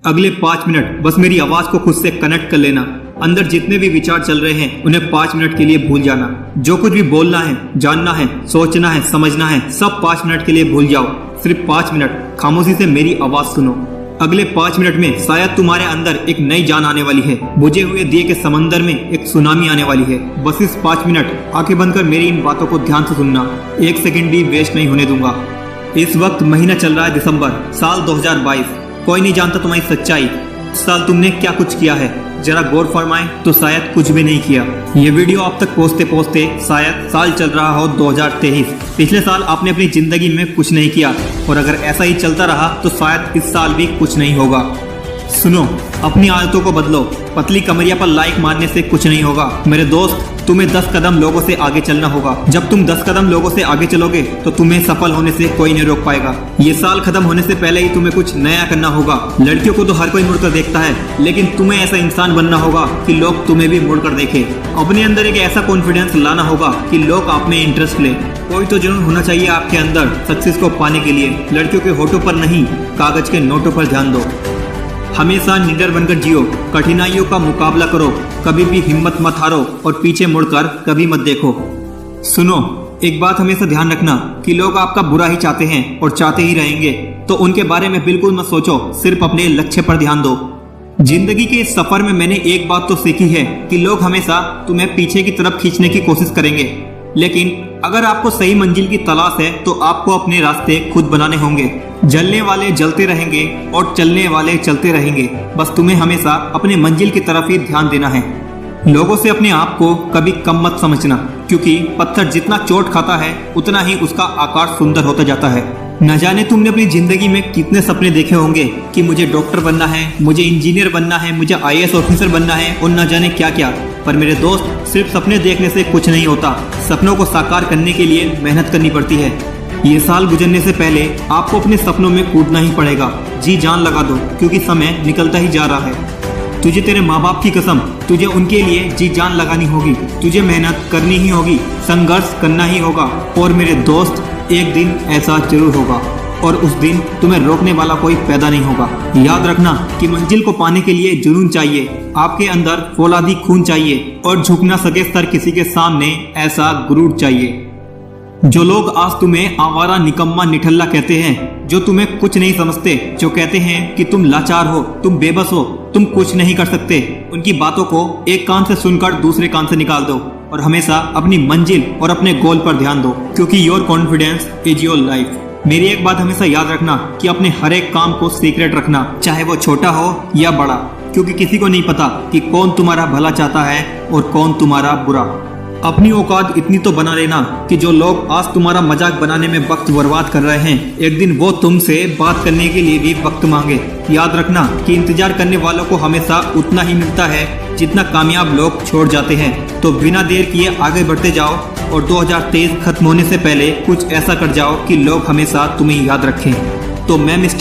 अगले 5 मिनट बस मेरी आवाज को खुद से कनेक्ट कर लेना। अंदर जितने भी विचार चल रहे हैं उन्हें 5 मिनट के लिए भूल जाना। जो कुछ भी बोलना है, जानना है, सोचना है, समझना है, सब 5 मिनट के लिए भूल जाओ। सिर्फ 5 मिनट खामोशी से मेरी आवाज सुनो। अगले 5 मिनट में शायद तुम्हारे अंदर एक नई जान आने वाली है। बुझे हुए दिए के समंदर में एक सुनामी आने वाली है। बस इस 5 मिनट आंखें बंद कर मेरी इन बातों को ध्यान से सुनना। 1 सेकंड भी वेस्ट नहीं होने दूंगा। इस वक्त महीना चल रहा है दिसंबर, साल 2022। कोई नहीं जानता तुम्हारी सच्चाई। इस साल तुमने क्या कुछ किया है, जरा गौर फरमाएं तो शायद कुछ भी नहीं किया। ये वीडियो आप तक पहुंचते पहुंचते शायद साल चल रहा हो 2023। पिछले साल आपने अपनी जिंदगी में कुछ नहीं किया और अगर ऐसा ही चलता रहा तो शायद इस साल भी कुछ नहीं होगा। सुनो, अपनी आदतों को बदलो। पतली कमरिया पर लाइक मारने से कुछ नहीं होगा मेरे दोस्त। तुम्हें 10 कदम लोगों से आगे चलना होगा। जब तुम 10 कदम लोगों से आगे चलोगे तो तुम्हें सफल होने से कोई नहीं रोक पाएगा। ये साल खत्म होने से पहले ही तुम्हें कुछ नया करना होगा। लड़कियों को तो हर कोई मुड़कर देखता है, लेकिन तुम्हें ऐसा इंसान बनना होगा कि लोग तुम्हें भी मुड़कर देखें। अपने अंदर एक ऐसा कॉन्फिडेंस लाना होगा कि लोग आप में इंटरेस्ट ले। कोई तो जुनून होना चाहिए आपके अंदर सक्सेस को पाने के लिए। लड़कियों के होठों पर नहीं, कागज के नोटों पर ध्यान दो। हमेशा निडर बनकर जियो, कठिनाइयों का मुकाबला करो, कभी भी हिम्मत मत हारो और पीछे मुड़कर कभी मत देखो। सुनो, एक बात हमेशा ध्यान रखना कि लोग आपका बुरा ही चाहते हैं और चाहते ही रहेंगे, तो उनके बारे में बिल्कुल मत सोचो। सिर्फ अपने लक्ष्य पर ध्यान दो। जिंदगी के इस सफर में मैंने एक बात तो सीखी है कि लोग हमेशा तुम्हें पीछे की तरफ खींचने की कोशिश करेंगे, लेकिन अगर आपको सही मंजिल की तलाश है तो आपको अपने रास्ते खुद बनाने होंगे। जलने वाले जलते रहेंगे और चलने वाले चलते रहेंगे। बस तुम्हें हमेशा अपने मंजिल की तरफ ही ध्यान देना है। लोगों से अपने आप को कभी कम मत समझना, क्योंकि पत्थर जितना चोट खाता है उतना ही उसका आकार सुंदर होता जाता है। न जाने तुमने अपनी जिंदगी में कितने सपने देखे होंगे कि मुझे डॉक्टर बनना है, मुझे इंजीनियर बनना है, मुझे IAS ऑफिसर बनना है और न जाने क्या क्या। पर मेरे दोस्त, सिर्फ सपने देखने से कुछ नहीं होता। सपनों को साकार करने के लिए मेहनत करनी पड़ती है। ये साल गुजरने से पहले आपको अपने सपनों में कूदना ही पड़ेगा। जी जान लगा दो, क्योंकि समय निकलता ही जा रहा है। तुझे तेरे माँ बाप की कसम, तुझे उनके लिए जी जान लगानी होगी। तुझे मेहनत करनी ही होगी, संघर्ष करना ही होगा। और मेरे दोस्त, एक दिन ऐसा जरूर होगा और उस दिन तुम्हें रोकने वाला कोई पैदा नहीं होगा। याद रखना कि मंजिल को पाने के लिए जुनून चाहिए, आपके अंदर फौलादी खून चाहिए और झुक ना सके सर किसी के सामने, ऐसा गुरूर चाहिए। जो लोग आज तुम्हें आवारा, निकम्मा, निठल्ला कहते हैं, जो तुम्हें कुछ नहीं समझते, जो कहते हैं कि तुम लाचार हो, तुम बेबस हो, तुम कुछ नहीं कर सकते, उनकी बातों को एक कान से सुनकर दूसरे कान से निकाल दो और हमेशा अपनी मंजिल और अपने गोल पर ध्यान दो, क्योंकि your confidence is your life. मेरी एक बात हमेशा याद रखना कि अपने हर एक काम को सीक्रेट रखना, चाहे वो छोटा हो या बड़ा, क्योंकि किसी को नहीं पता कि कौन तुम्हारा भला चाहता है और कौन तुम्हारा बुरा। अपनी औकात इतनी तो बना लेना कि जो लोग आज तुम्हारा मजाक बनाने में वक्त बर्बाद कर रहे हैं, एक दिन वो तुमसे बात करने के लिए भी वक्त मांगे। याद रखना कि इंतजार करने वालों को हमेशा उतना ही मिलता है जितना कामयाब लोग छोड़ जाते हैं। तो बिना देर किए आगे बढ़ते जाओ और 2023 खत्म होने से पहले कुछ ऐसा कर जाओ कि लोग हमेशा तुम्हें याद रखें। तो मैं मिस्टर